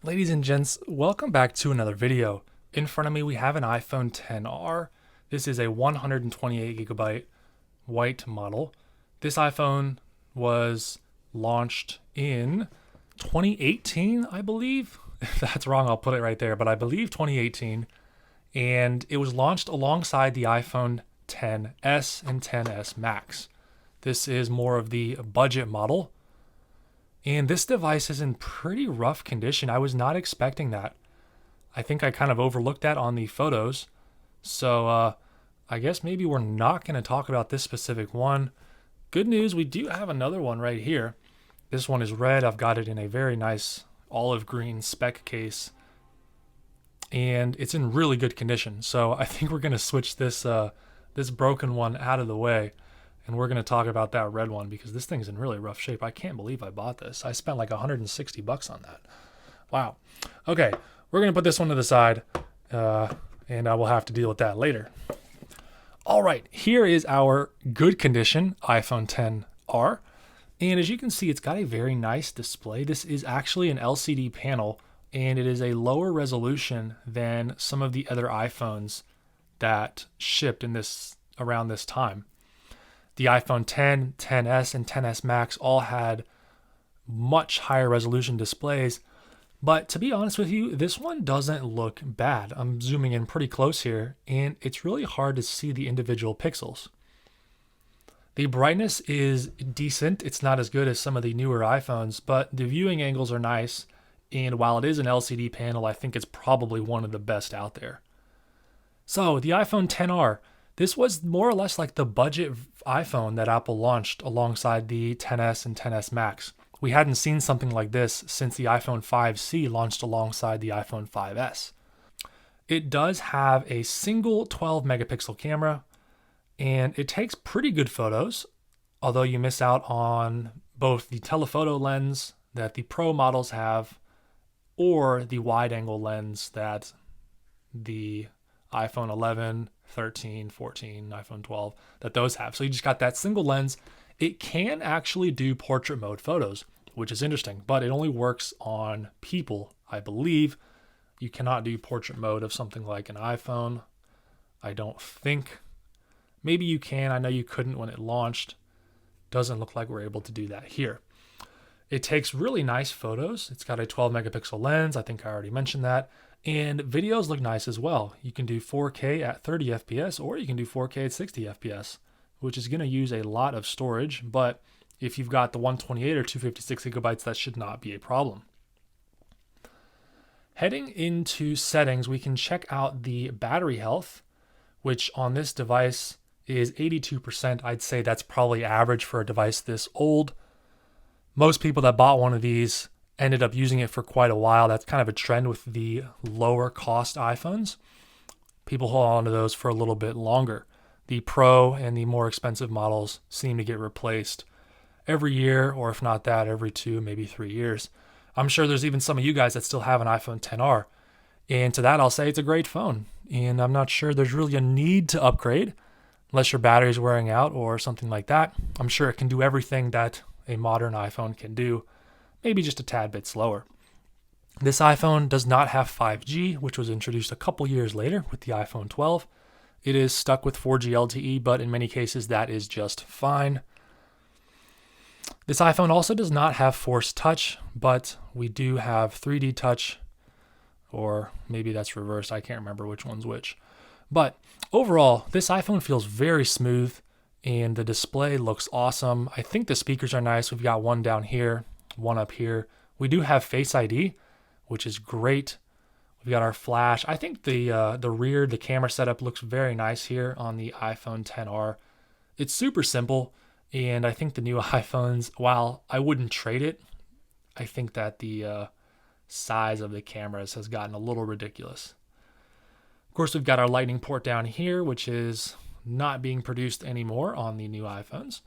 Ladies and gents, welcome back to another video. In front of me we have an iPhone XR. This is a 128 gigabyte white model. This iPhone was launched in 2018, I believe. If that's wrong, I'll put it right there, but I believe 2018. And it was launched alongside the iPhone XS and XS Max. This is more of the budget model. And this device is in pretty rough condition. I was not expecting that. I think I kind of overlooked that on the photos. So I guess maybe we're not going to talk about this specific one. Good news, we do have another one right here. This one is red. I've got it in a very nice olive green spec case. And it's in really good condition. So I think we're going to switch this broken one out of the way. And we're going to talk about that red one because this thing's in really rough shape. I can't believe I bought this. I spent like 160 bucks on that. Wow. Okay, we're going to put this one to the side, and I will have to deal with that later. All right, here is our good condition iPhone XR. And as you can see, it's got a very nice display. This is actually an LCD panel, and it is a lower resolution than some of the other iPhones that shipped in around this time. The iPhone X, XS, and XS Max all had much higher resolution displays. But to be honest with you, this one doesn't look bad. I'm zooming in pretty close here, and it's really hard to see the individual pixels. The brightness is decent. It's not as good as some of the newer iPhones, but the viewing angles are nice. And while it is an LCD panel, I think it's probably one of the best out there. So the iPhone XR. This was more or less like the budget iPhone that Apple launched alongside the XS and XS Max. We hadn't seen something like this since the iPhone 5C launched alongside the iPhone 5S. It does have a single 12 megapixel camera, and it takes pretty good photos, although you miss out on both the telephoto lens that the Pro models have or the wide angle lens that the iPhone 11, 13, 14, iPhone 12, that those have. So you just got that single lens. It can actually do portrait mode photos, which is interesting, but it only works on people, I believe. You cannot do portrait mode of something like an iPhone, I don't think. Maybe you can. I know you couldn't when it launched. Doesn't look like we're able to do that here. It takes really nice photos. It's got a 12 megapixel lens. I think I already mentioned that. And videos look nice as well. You can do 4K at 30 FPS, or you can do 4K at 60 FPS, which is going to use a lot of storage. But if you've got the 128 or 256 gigabytes, that should not be a problem. Heading into settings, we can check out the battery health, which on this device is 82%. I'd say that's probably average for a device this old. Most people that bought one of these ended up using it for quite a while. That's kind of a trend with the lower cost iPhones. People hold on to those for a little bit longer. The Pro and the more expensive models seem to get replaced every year, or if not that, every 2, maybe 3 years. I'm sure there's even some of you guys that still have an iPhone XR. And to that, I'll say it's a great phone. And I'm not sure there's really a need to upgrade unless your battery's wearing out or something like that. I'm sure it can do everything that a modern iPhone can do, maybe just a tad bit slower. This iPhone does not have 5G, which was introduced a couple years later with the iPhone 12. It is stuck with 4G LTE, but in many cases that is just fine. This iPhone also does not have Force Touch, but we do have 3D Touch, or maybe that's reversed. I can't remember which one's which. But overall, this iPhone feels very smooth, and the display looks awesome. I think the speakers are nice. We've got one down here, one up here. We do have Face ID, which is great. We've got our flash. I think the rear, the camera setup looks very nice here on the iPhone XR. It's super simple, and I think the new iPhones, while I wouldn't trade it, I think that the size of the cameras has gotten a little ridiculous. Of course, we've got our lightning port down here, which is not being produced anymore on the new iPhones.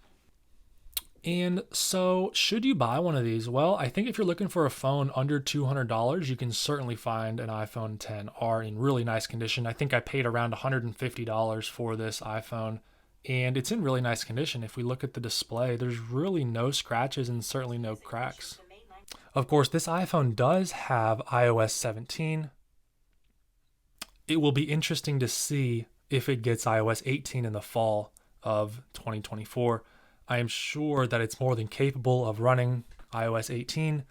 And so should you buy one of these? Well, I think if you're looking for a phone under $200, you can certainly find an iPhone XR in really nice condition. I think I paid around $150 for this iPhone, and it's in really nice condition. If we look at the display, there's really no scratches and certainly no cracks. Of course, this iPhone does have iOS 17. It will be interesting to see if it gets iOS 18 in the fall of 2024. I am sure that it's more than capable of running iOS 18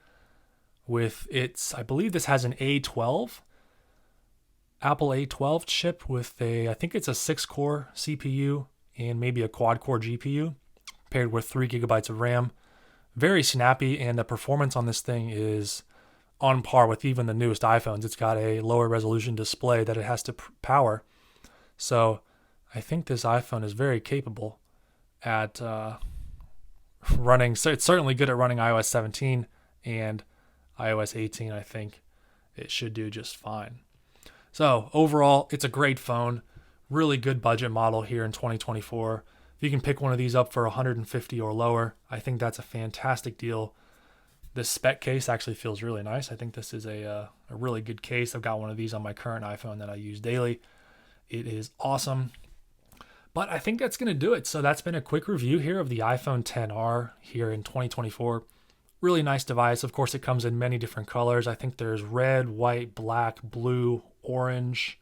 with its, I believe this has an A12, Apple A12 chip with I think it's a 6-core CPU and maybe a quad-core GPU paired with 3 gigabytes of RAM. Very snappy, and the performance on this thing is on par with even the newest iPhones. It's got a lower resolution display that it has to power. So I think this iPhone is very capable at running. So it's certainly good at running iOS 17 and iOS 18. I think it should do just fine. So overall, it's a great phone. Really good budget model here in 2024. If you can pick one of these up for $150 or lower, I think that's a fantastic deal. This spec case actually feels really nice. I think this is a really good case. I've got one of these on my current iPhone that I use daily. It is awesome. But I think that's going to do it. So that's been a quick review here of the iPhone XR here in 2024. Really nice device. Of course, it comes in many different colors. I think there's red, white, black, blue, orange,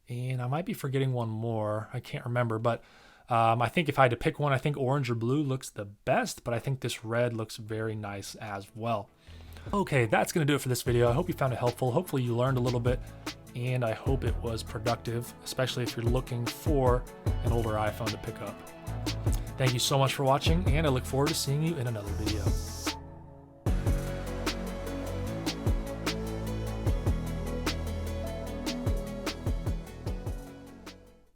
and I might be forgetting one more. I can't remember, but I think if I had to pick one, I think orange or blue looks the best, but I think this red looks very nice as well. Okay, that's going to do it for this video. I hope you found it helpful. Hopefully you learned a little bit, and I hope it was productive, especially if you're looking for an older iPhone to pick up. Thank you so much for watching, and I look forward to seeing you in another video.